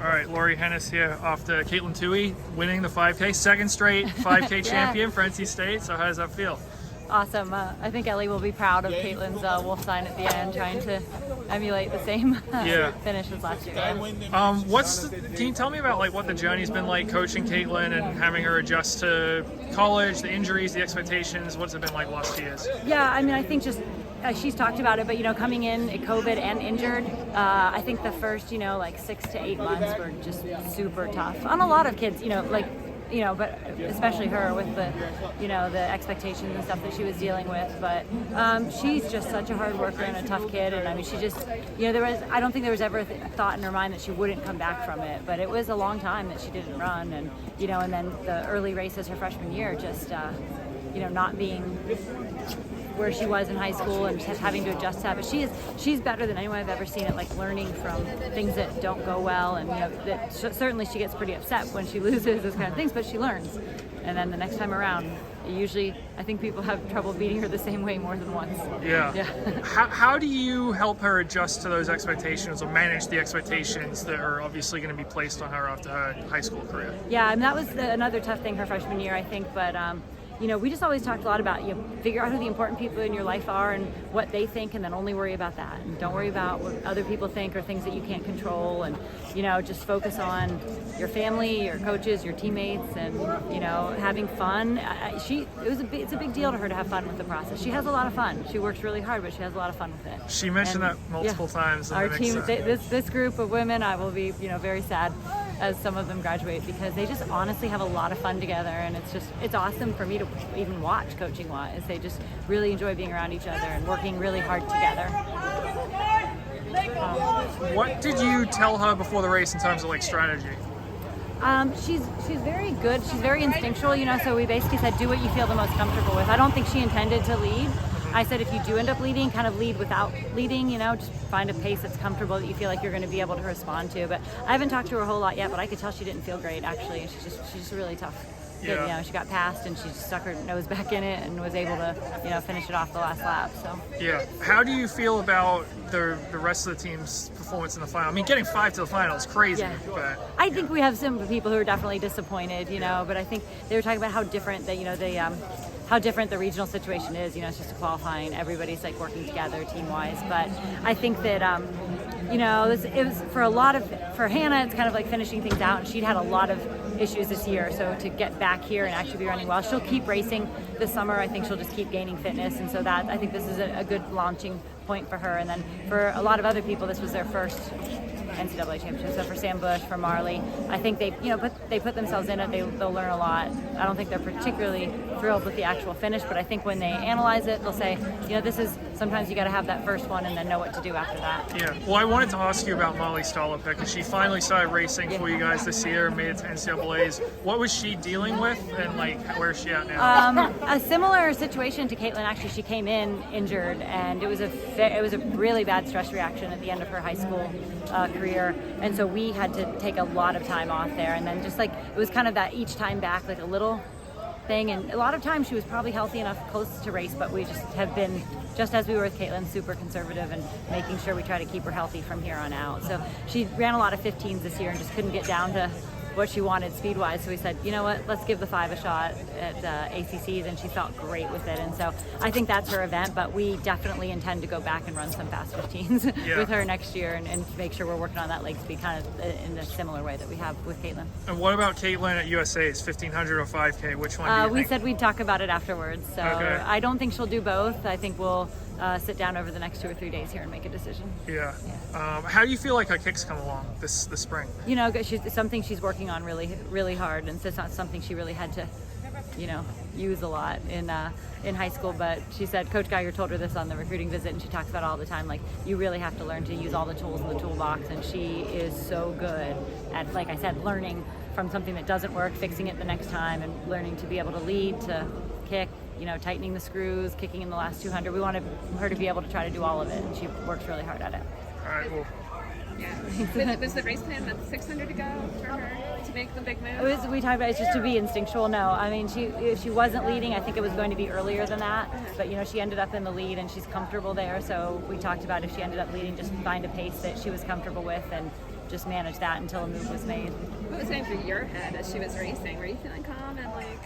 All right, Laurie Henes here after Katelyn Tuohy winning the 5K, second straight 5K champion for NC State. So how does that feel? Awesome. I think Ellie will be proud of Katelyn's wolf sign at the end, trying to emulate the same finish as last year. Can you tell me about like what the journey's been like coaching Katelyn and having her adjust to college, the injuries, the expectations? What's it been like the last 2 years? Yeah, I mean, I think just she's talked about it, but coming in COVID and injured, I think the first 6 to 8 months were just super tough on a lot of kids. But especially her with the the expectations and stuff that she was dealing with. But she's just such a hard worker and a tough kid, and I mean, she just I don't think there was ever a thought in her mind that she wouldn't come back from it. But it was a long time that she didn't run, and and then the early races her freshman year, just not being where she was in high school and just having to adjust to that. But she's better than anyone I've ever seen at like learning from things that don't go well, and certainly she gets pretty upset when she loses those kind of things, but she learns. And then the next time around, usually I think people have trouble beating her the same way more than once. Yeah. How do you help her adjust to those expectations or manage the expectations that are obviously going to be placed on her after her high school career? Yeah, and that was another tough thing her freshman year, I think, but we just always talked a lot about figure out who the important people in your life are and what they think, and then only worry about that, and don't worry about what other people think or things that you can't control, and just focus on your family, your coaches, your teammates, and having fun. It's a big deal to her to have fun with the process. She has a lot of fun. She works really hard, but she has a lot of fun with it. She mentioned that multiple times. Our team, this group of women, I will be very sad as some of them graduate, because they just honestly have a lot of fun together, and it's awesome for me to even watch coaching wise. They just really enjoy being around each other and working really hard together. What did you tell her before the race in terms of like strategy? She's very good. She's very instinctual, so we basically said do what you feel the most comfortable with. I don't think she intended to lead. I said if you do end up leading, kind of lead without leading, just find a pace that's comfortable that you feel like you're going to be able to respond to. But I haven't talked to her a whole lot yet, but I could tell she didn't feel great actually. She's just really tough. Yeah. She got passed and she just stuck her nose back in it and was able to, finish it off the last lap. So yeah, how do you feel about the rest of the team's performance in the final? I mean, getting 5 to the final is crazy. Yeah. But I think we have some people who are definitely disappointed, but I think they were talking about how different how different the regional situation is. It's just a qualifying. Everybody's like working together team-wise. But I think that it was for Hannah, it's kind of like finishing things out, and she'd had a lot of issues this year. So to get back here and actually be running well, she'll keep racing this summer. I think she'll just keep gaining fitness, and so I think this is a good launching point for her. And then for a lot of other people, this was their first NCAA championship. So for Sam Bush, for Marley, I think they put themselves in it. They'll learn a lot. I don't think they're particularly thrilled with the actual finish, but I think when they analyze it, they'll say, this is sometimes you got to have that first one and then know what to do after that. Yeah. Well, I wanted to ask you about Molly Stallope, because she finally started racing for you guys this year and made it to NCAA's. What was she dealing with, and like where is she at now? A similar situation to Katelyn. Actually, she came in injured, and it was a really bad stress reaction at the end of her high school career, and so we had to take a lot of time off there, and then just like it was kind of that each time back, like a little thing, and a lot of times she was probably healthy enough close to race, but we just have been, just as we were with Katelyn, super conservative and making sure we try to keep her healthy from here on out. So she ran a lot of 15s this year and just couldn't get down to what she wanted speed-wise, so we said, you know what, let's give the 5 a shot at ACCs, and she felt great with it. And so I think that's her event, but we definitely intend to go back and run some fast 15s with her next year, and make sure we're working on that leg speed kind of in a similar way that we have with Katelyn. And what about Katelyn at USA's 1500 or 5K? Which one do you we think? said we'd talk about it afterwards, so okay. I don't think she'll do both. I think we'll sit down over the next 2 or 3 days here and make a decision. Yeah. How do you feel like her kicks come along this spring? She's something she's working on really, really hard, and so it's not something she really had to, use a lot in high school. But she said, Coach Geiger told her this on the recruiting visit, and she talks about it all the time. Like, you really have to learn to use all the tools in the toolbox, and she is so good at, like I said, learning from something that doesn't work, fixing it the next time, and learning to be able to lead, to kick, tightening the screws, kicking in the last 200. We wanted her to be able to try to do all of it, and she works really hard at it. All right, well. Yeah. Was the race plan with 600 to go for her to make the big move? We talked about it's just to be instinctual. No, I mean, if she wasn't leading, I think it was going to be earlier than that. But she ended up in the lead, and she's comfortable there. So we talked about if she ended up leading, just find a pace that she was comfortable with, and just manage that until a move was made. What was going through your head as she was racing? Were you feeling calm and like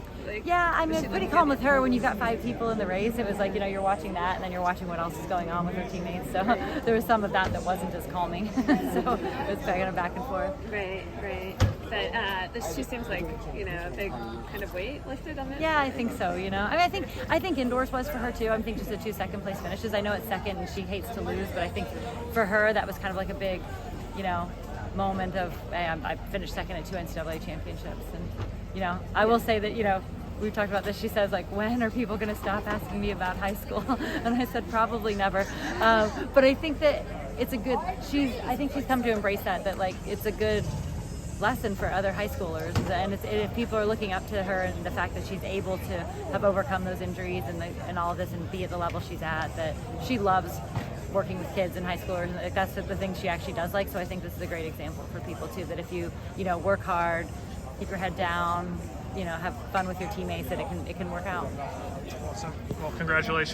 yeah, I mean, was it's she pretty looking calm good? with her when you've got 5 people in the race. It was like, you're watching that and then you're watching what else is going on with her teammates. So there was some of that wasn't as calming. So it was kind of back and forth. Right. But she seems like, a big kind of weight lifted on it. Yeah, I think so. I mean, I think indoors was for her too. I think just the 2 second place finishes. I know it's second and she hates to lose, but I think for her that was kind of like a big, moment of, hey, I finished second at 2 NCAA championships, and I will say that we've talked about this. She says, like, when are people going to stop asking me about high school? And I said, probably never. But I think that it's I think she's come to embrace that like it's a good lesson for other high schoolers, and if people are looking up to her and the fact that she's able to have overcome those injuries and all of this and be at the level she's at, that she loves working with kids and high schoolers, and like, that's the thing she actually does like. So I think this is a great example for people too, that if you work hard, keep your head down, have fun with your teammates, that it can work out. Awesome. Well, congratulations.